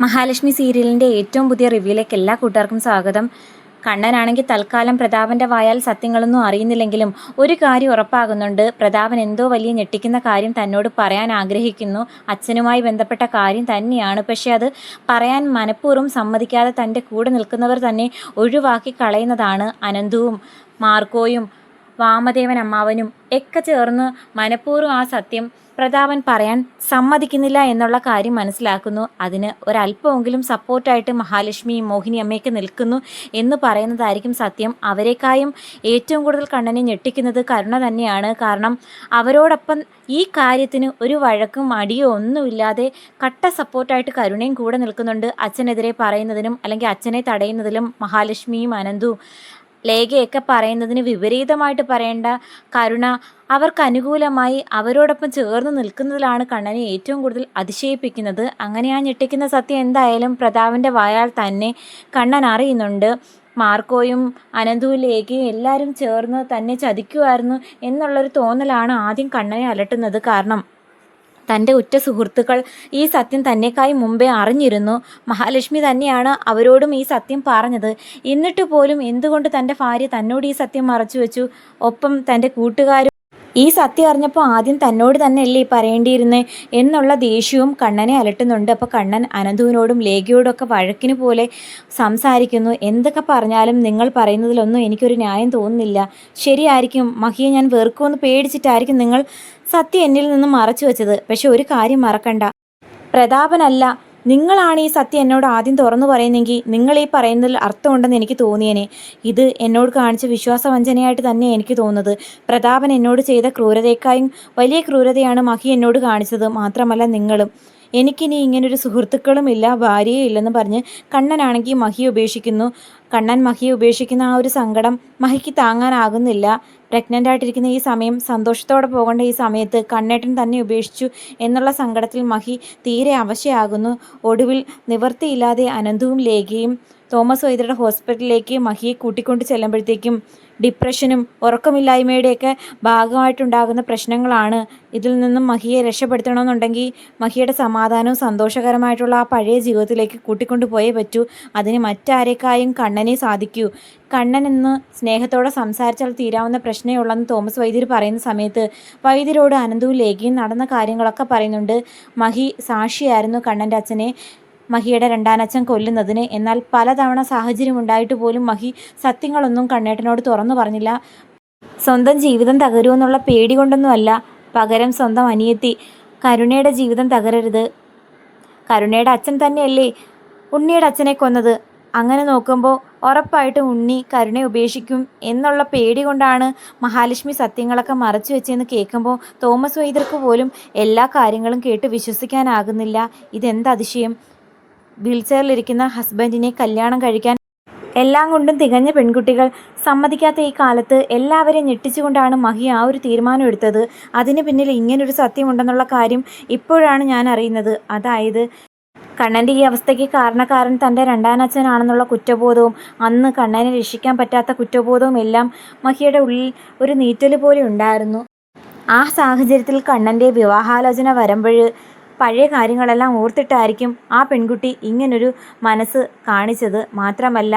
മഹാലക്ഷ്മി സീരിയലിൻ്റെ ഏറ്റവും പുതിയ റിവ്യൂയിലേക്ക് എല്ലാ കൂട്ടുകാർക്കും സ്വാഗതം. കണ്ണനാണെങ്കിൽ തൽക്കാലം പ്രതാപൻ്റെ വായാൽ സത്യങ്ങളൊന്നും അറിയുന്നില്ലെങ്കിലും ഒരു കാര്യം ഉറപ്പാകുന്നുണ്ട്. പ്രതാപൻ എന്തോ വലിയ ഞെട്ടിക്കുന്ന കാര്യം തന്നോട് പറയാൻ ആഗ്രഹിക്കുന്നു. അച്ഛനുമായി ബന്ധപ്പെട്ട കാര്യം തന്നെയാണ്. പക്ഷെ അത് പറയാൻ മനഃപൂർവ്വം സമ്മതിക്കാതെ തൻ്റെ കൂടെ നിൽക്കുന്നവർ തന്നെ ഒഴിവാക്കി കളയുന്നതാണ്. അനന്തുവും മാർക്കോയും വാമദേവൻ അമ്മാവനും ഒക്കെ ചേർന്ന് മനഃപൂർവ്വം ആ സത്യം പ്രതാപൻ പറയാൻ സമ്മതിക്കുന്നില്ല എന്നുള്ള കാര്യം മനസ്സിലാക്കുന്നു. അതിന് ഒരല്പമെങ്കിലും സപ്പോർട്ടായിട്ട് മഹാലക്ഷ്മിയും മോഹിനി അമ്മയൊക്കെ നിൽക്കുന്നു എന്ന് പറയുന്നതായിരിക്കും സത്യം. അവരെക്കായും ഏറ്റവും കൂടുതൽ കണ്ണനെ ഞെട്ടിക്കുന്നത് കരുണ തന്നെയാണ്. കാരണം അവരോടൊപ്പം ഈ കാര്യത്തിന് ഒരു വഴക്കും അടിയോ ഒന്നുമില്ലാതെ കട്ട സപ്പോർട്ടായിട്ട് കരുണയും കൂടെ നിൽക്കുന്നുണ്ട്. അച്ഛനെതിരെ പറയുന്നതിനും അല്ലെങ്കിൽ അച്ഛനെ തടയുന്നതിലും മഹാലക്ഷ്മിയും അനന്തുവും ലേഖയൊക്കെ പറയുന്നതിന് വിപരീതമായിട്ട് പറയേണ്ട കരുണ അവർക്ക് അനുകൂലമായി അവരോടൊപ്പം ചേർന്ന് നിൽക്കുന്നതിലാണ് കണ്ണനെ ഏറ്റവും കൂടുതൽ അതിശയിപ്പിക്കുന്നത്. അങ്ങനെ ആ ഞെട്ടിക്കുന്ന സത്യം എന്തായാലും പ്രതാപൻ്റെ വായാൽ തന്നെ കണ്ണൻ അറിയുന്നുണ്ട്. മാർക്കോയും അനന്തുവും ലേഖയും എല്ലാവരും ചേർന്ന് തന്നെ ചതിക്കുമായിരുന്നു എന്നുള്ളൊരു തോന്നലാണ് ആദ്യം കണ്ണനെ അലട്ടുന്നത്. കാരണം തൻ്റെ ഉറ്റ സുഹൃത്തുക്കൾ ഈ സത്യം തന്നെക്കായി മുമ്പേ അറിഞ്ഞിരുന്നു. മഹാലക്ഷ്മി തന്നെയാണ് അവരോടും ഈ സത്യം പറഞ്ഞത്. എന്നിട്ട് പോലും എന്തുകൊണ്ട് തൻ്റെ ഭാര്യ തന്നോട് ഈ സത്യം മറച്ചു വെച്ചു? ഒപ്പം തൻ്റെ കൂട്ടുകാരും ഈ സത്യം അറിഞ്ഞപ്പോൾ ആദ്യം തന്നോട് തന്നെയല്ലേ പറയേണ്ടിയിരുന്നേ എന്നുള്ള ദേഷ്യവും കണ്ണനെ അലട്ടുന്നുണ്ട്. അപ്പോൾ കണ്ണൻ അനന്തുവിനോടും ലേഖയോടൊക്കെ വഴക്കിന് പോലെ സംസാരിക്കുന്നു. എന്തൊക്കെ പറഞ്ഞാലും നിങ്ങൾ പറയുന്നതിലൊന്നും എനിക്കൊരു ന്യായം തോന്നുന്നില്ല. ശരിയായിരിക്കും, മഹിയെ ഞാൻ വെറുക്കുമെന്ന് പേടിച്ചിട്ടായിരിക്കും നിങ്ങൾ സത്യം എന്നിൽ നിന്നും മറച്ചു വെച്ചത്. പക്ഷെ ഒരു കാര്യം മറക്കണ്ട, പ്രതാപനല്ല, നിങ്ങളാണ് ഈ സത്യം എന്നോട് ആദ്യം തുറന്നു പറയുന്നെങ്കിൽ നിങ്ങൾ ഈ പറയുന്നതിൽ അർത്ഥമുണ്ടെന്ന് എനിക്ക് തോന്നിയേനെ. ഇത് എന്നോട് കാണിച്ച വിശ്വാസവഞ്ചനയായിട്ട് തന്നെ എനിക്ക് തോന്നുന്നത്. പ്രതാപൻ എന്നോട് ചെയ്ത ക്രൂരതയേക്കായും വലിയ ക്രൂരതയാണ് മഹി എന്നോട് കാണിച്ചത്. മാത്രമല്ല നിങ്ങളും. എനിക്കിനി ഇങ്ങനൊരു സുഹൃത്തുക്കളും ഇല്ല, ഭാര്യയും ഇല്ലെന്ന് പറഞ്ഞ് കണ്ണനാണെങ്കിൽ മഹിയെ ഉപേക്ഷിക്കുന്നു. കണ്ണൻ മഹിയെ ഉപേക്ഷിക്കുന്ന ആ ഒരു സങ്കടം മഹിക്ക് താങ്ങാനാകുന്നില്ല. പ്രഗ്നൻ്റ് ആയിട്ടിരിക്കുന്ന ഈ സമയം, സന്തോഷത്തോടെ പോകേണ്ട ഈ സമയത്ത് കണ്ണേട്ടൻ തന്നെ ഉപേക്ഷിച്ചു എന്നുള്ള സങ്കടത്തിൽ മഹി തീരെ അവശയാകുന്നു. ഒടുവിൽ നിവൃത്തിയില്ലാതെ അനന്തുവും ലേഖയും തോമസ് വൈദ്യരുടെ ഹോസ്പിറ്റലിലേക്ക് മഹിയെ കൂട്ടിക്കൊണ്ട് ചെല്ലുമ്പോഴത്തേക്കും ഡിപ്രഷനും ഉറക്കമില്ലായ്മയുടെയൊക്കെ ഭാഗമായിട്ടുണ്ടാകുന്ന പ്രശ്നങ്ങളാണ്. ഇതിൽ നിന്നും മഹിയെ രക്ഷപ്പെടുത്തണമെന്നുണ്ടെങ്കിൽ മഹിയുടെ സമാധാനവും സന്തോഷകരമായിട്ടുള്ള ആ പഴയ ജീവിതത്തിലേക്ക് കൂട്ടിക്കൊണ്ടു പോയേ പറ്റൂ. അതിന് മറ്റാരേക്കായും കണ്ണനെ സാധിക്കൂ. കണ്ണൻ എന്ന് സ്നേഹത്തോടെ സംസാരിച്ചാൽ തീരാവുന്ന പ്രശ്നമേ ഉള്ളെന്ന് തോമസ് വൈദ്യർ പറയുന്ന സമയത്ത് വൈദ്യരോട് അനന്തവും ലേഖയും നടന്ന കാര്യങ്ങളൊക്കെ പറയുന്നുണ്ട്. മഹി സാക്ഷിയായിരുന്നു കണ്ണൻ്റെ അച്ഛനെ, മഹിയുടെ രണ്ടാനച്ഛൻ കൊല്ലുന്നതിന്. എന്നാൽ പലതവണ സാഹചര്യം ഉണ്ടായിട്ട് പോലും മഹി സത്യങ്ങളൊന്നും കണ്ണേട്ടനോട് തുറന്നു പറഞ്ഞില്ല. സ്വന്തം ജീവിതം തകരുമെന്നുള്ള പേടി കൊണ്ടൊന്നുമല്ല, പകരം സ്വന്തം അനിയത്തി കരുണയുടെ ജീവിതം തകരരുത്. കരുണയുടെ അച്ഛൻ തന്നെയല്ലേ ഉണ്ണിയുടെ അച്ഛനെ കൊന്നത്. അങ്ങനെ നോക്കുമ്പോൾ ഉറപ്പായിട്ടും ഉണ്ണി കരുണയെ ഉപേക്ഷിക്കും എന്നുള്ള പേടി കൊണ്ടാണ് മഹാലക്ഷ്മി സത്യങ്ങളൊക്കെ മറച്ചു വെച്ചെന്ന് കേൾക്കുമ്പോൾ തോമസ് വൈദ്യർക്ക് പോലും എല്ലാ കാര്യങ്ങളും കേട്ട് വിശ്വസിക്കാനാകുന്നില്ല. ഇതെന്തതിശയം! വീൽചെയറിലിരിക്കുന്ന ഹസ്ബൻഡിനെ കല്യാണം കഴിക്കാൻ എല്ലാം കൊണ്ടും തികഞ്ഞ പെൺകുട്ടികൾ സമ്മതിക്കാത്ത ഈ കാലത്ത് എല്ലാവരെയും ഞെട്ടിച്ചുകൊണ്ടാണ് മഹി ആ ഒരു തീരുമാനം എടുത്തത്. അതിന് പിന്നിൽ ഇങ്ങനൊരു സത്യമുണ്ടെന്നുള്ള കാര്യം ഇപ്പോഴാണ് ഞാൻ അറിയുന്നത്. അതായത് കണ്ണൻ്റെ ഈ അവസ്ഥയ്ക്ക് കാരണക്കാരൻ തൻ്റെ രണ്ടാനച്ഛനാണെന്നുള്ള കുറ്റബോധവും അന്ന് കണ്ണനെ രക്ഷിക്കാൻ പറ്റാത്ത കുറ്റബോധവും എല്ലാം മഹിയുടെ ഉള്ളിൽ ഒരു നീറ്റൽ പോലെ ഉണ്ടായിരുന്നു. ആ സാഹചര്യത്തിൽ കണ്ണൻ്റെ വിവാഹാലോചന വരുമ്പോൾ പഴയ കാര്യങ്ങളെല്ലാം ഓർത്തിട്ടായിരിക്കും ആ പെൺകുട്ടി ഇങ്ങനൊരു മനസ്സ് കാണിച്ചത്. മാത്രമല്ല,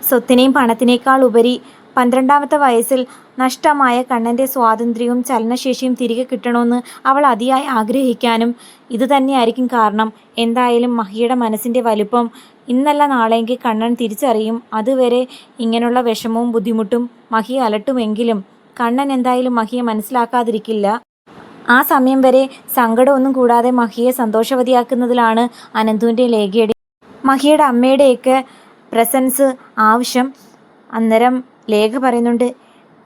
സ്വത്തിനെയും പണത്തിനേക്കാൾ ഉപരി 12ാമത്തെ വയസ്സിൽ നഷ്ടമായ കണ്ണൻ്റെ സ്വാതന്ത്ര്യവും ചലനശേഷിയും തിരികെ കിട്ടണമെന്ന് അവൾ അതിയായി ആഗ്രഹിക്കാനും ഇത് തന്നെയായിരിക്കും കാരണം. എന്തായാലും മഹിയുടെ മനസ്സിൻ്റെ വലുപ്പം ഇന്നല്ല നാളെയെങ്കിൽ കണ്ണൻ തിരിച്ചറിയും. അതുവരെ ഇങ്ങനെയുള്ള വിഷമവും ബുദ്ധിമുട്ടും മഹിയെ അലട്ടുമെങ്കിലും കണ്ണൻ എന്തായാലും മഹിയെ മനസ്സിലാക്കാതിരിക്കില്ല. ആ സമയം വരെ സങ്കടമൊന്നും കൂടാതെ മഹിയെ സന്തോഷവതിയാക്കുന്നതിലാണ് അനന്തുവിൻ്റെ ലേഖയുടെ മഹിയുടെ അമ്മയുടെയൊക്കെ പ്രസൻസ് ആവശ്യം. അന്നേരം ലേഖ പറയുന്നുണ്ട്,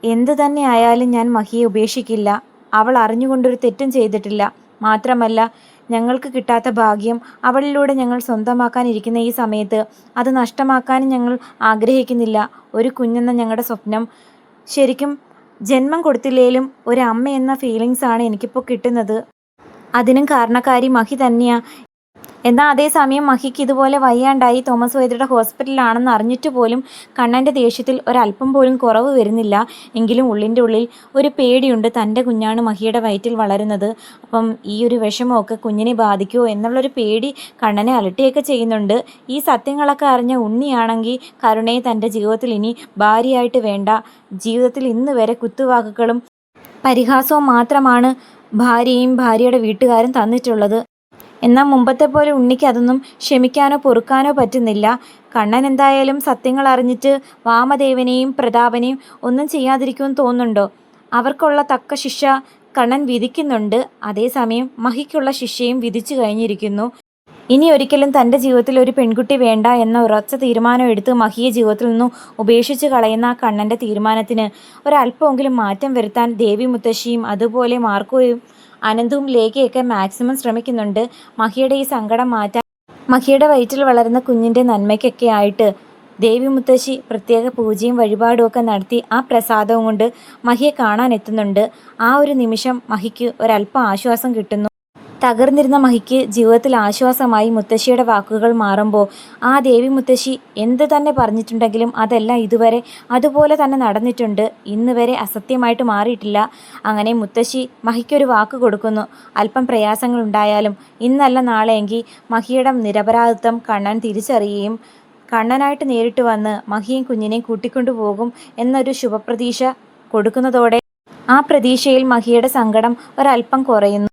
എന്തു തന്നെ ആയാലും ഞാൻ മഹിയെ ഉപേക്ഷിക്കില്ല. അവൾ അറിഞ്ഞുകൊണ്ടൊരു തെറ്റും ചെയ്തിട്ടില്ല. മാത്രമല്ല, ഞങ്ങൾക്ക് കിട്ടാത്ത ഭാഗ്യം അവളിലൂടെ ഞങ്ങൾ സ്വന്തമാക്കാനിരിക്കുന്ന ഈ സമയത്ത് അത് നഷ്ടമാക്കാനും ഞങ്ങൾ ആഗ്രഹിക്കുന്നില്ല. ഒരു കുഞ്ഞെന്ന ഞങ്ങളുടെ സ്വപ്നം ശരിക്കും ജന്മം കൊടുത്തില്ലേലും ഒരമ്മ എന്ന ഫീലിങ്സാണ് എനിക്കിപ്പോൾ കിട്ടുന്നത്. അതിനും കാരണക്കാരി മഹി തന്നെയാണ്. എന്നാൽ അതേസമയം മഹിക്ക് ഇതുപോലെ വയ്യാണ്ടായി തോമസ് വൈദ്യരുടെ ഹോസ്പിറ്റലിലാണെന്ന് അറിഞ്ഞിട്ട് പോലും കണ്ണൻ്റെ ദേഷ്യത്തിൽ ഒരല്പം പോലും കുറവ് വരുന്നില്ല. എങ്കിലും ഉള്ളിൻ്റെ ഉള്ളിൽ ഒരു പേടിയുണ്ട്, തൻ്റെ കുഞ്ഞാണ് മഹിയുടെ വയറ്റിൽ വളരുന്നത്. അപ്പം ഈ ഒരു വിഷമമൊക്കെ കുഞ്ഞിനെ ബാധിക്കുമോ എന്നുള്ളൊരു പേടി കണ്ണനെ അലട്ടുകയൊക്കെ ചെയ്യുന്നുണ്ട്. ഈ സത്യങ്ങളൊക്കെ അറിഞ്ഞ ഉണ്ണിയാണെങ്കിൽ കരുണയെ തൻ്റെ ജീവിതത്തിൽ ഇനി ഭാര്യയായിട്ട് വേണ്ട, ജീവിതത്തിൽ ഇന്ന് വരെ കുത്തുവാക്കുകളും പരിഹാസവും മാത്രമാണ് ഭാര്യയും ഭാര്യയുടെ വീട്ടുകാരും തന്നിട്ടുള്ളത്. എന്നാൽ മുമ്പത്തെ പോലെ ഉണ്ണിക്ക് അതൊന്നും ക്ഷമിക്കാനോ പൊറുക്കാനോ പറ്റുന്നില്ല. കണ്ണൻ എന്തായാലും സത്യങ്ങൾ അറിഞ്ഞിട്ട് വാമദേവനെയും പ്രതാപനെയും ഒന്നും ചെയ്യാതിരിക്കുമെന്ന് തോന്നുന്നുണ്ടോ? അവർക്കുള്ള തക്ക ശിക്ഷ കണ്ണൻ വിധിക്കുന്നുണ്ട്. അതേസമയം മഹിക്കുള്ള ശിക്ഷയും വിധിച്ചു കഴിഞ്ഞിരിക്കുന്നു. ഇനി ഒരിക്കലും തൻ്റെ ജീവിതത്തിൽ ഒരു പെൺകുട്ടി വേണ്ട എന്ന ഉറച്ച തീരുമാനം എടുത്ത് മഹിയെ ജീവിതത്തിൽ നിന്നും ഉപേക്ഷിച്ച് കളയുന്ന ആ കണ്ണൻ്റെ തീരുമാനത്തിന് ഒരല്പമെങ്കിലും മാറ്റം വരുത്താൻ ദേവി മുത്തശ്ശിയും അതുപോലെ മാർക്കോയും അനന്തവും ലേഖയൊക്കെ മാക്സിമം ശ്രമിക്കുന്നുണ്ട്. മഹിയുടെ ഈ സങ്കടം മാറ്റാൻ, മഹിയുടെ വയറ്റിൽ വളരുന്ന കുഞ്ഞിൻ്റെ നന്മയ്ക്കൊക്കെ ആയിട്ട് ദേവി മുത്തശ്ശി പ്രത്യേക പൂജയും വഴിപാടും ഒക്കെ നടത്തി ആ പ്രസാദവും കൊണ്ട് മഹിയെ കാണാൻ എത്തുന്നുണ്ട്. ആ ഒരു നിമിഷം മഹിക്ക് ഒരല്പം ആശ്വാസം കിട്ടുന്നു. തകർന്നിരുന്ന മഹിക്ക് ജീവിതത്തിൽ ആശ്വാസമായി മുത്തശ്ശിയുടെ വാക്കുകൾ മാറുമ്പോൾ ആ ദേവി മുത്തശ്ശി എന്ത് തന്നെ പറഞ്ഞിട്ടുണ്ടെങ്കിലും അതെല്ലാം ഇതുവരെ അതുപോലെ തന്നെ നടന്നിട്ടുണ്ട്. ഇന്ന് വരെ അസത്യമായിട്ട് മാറിയിട്ടില്ല. അങ്ങനെ മുത്തശ്ശി മഹിക്കൊരു വാക്ക് കൊടുക്കുന്നു. അല്പം പ്രയാസങ്ങൾ ഉണ്ടായാലും ഇന്നല്ല നാളെയെങ്കിൽ മഹിയുടെ നിരപരാധിത്വം കണ്ണൻ തിരിച്ചറിയുകയും കണ്ണനായിട്ട് നേരിട്ട് വന്ന് മഹിയും കുഞ്ഞിനെയും കൂട്ടിക്കൊണ്ടു പോകും എന്നൊരു ശുഭപ്രതീക്ഷ കൊടുക്കുന്നതോടെ ആ പ്രതീക്ഷയിൽ മഹിയുടെ സങ്കടം ഒരല്പം കുറയുന്നു.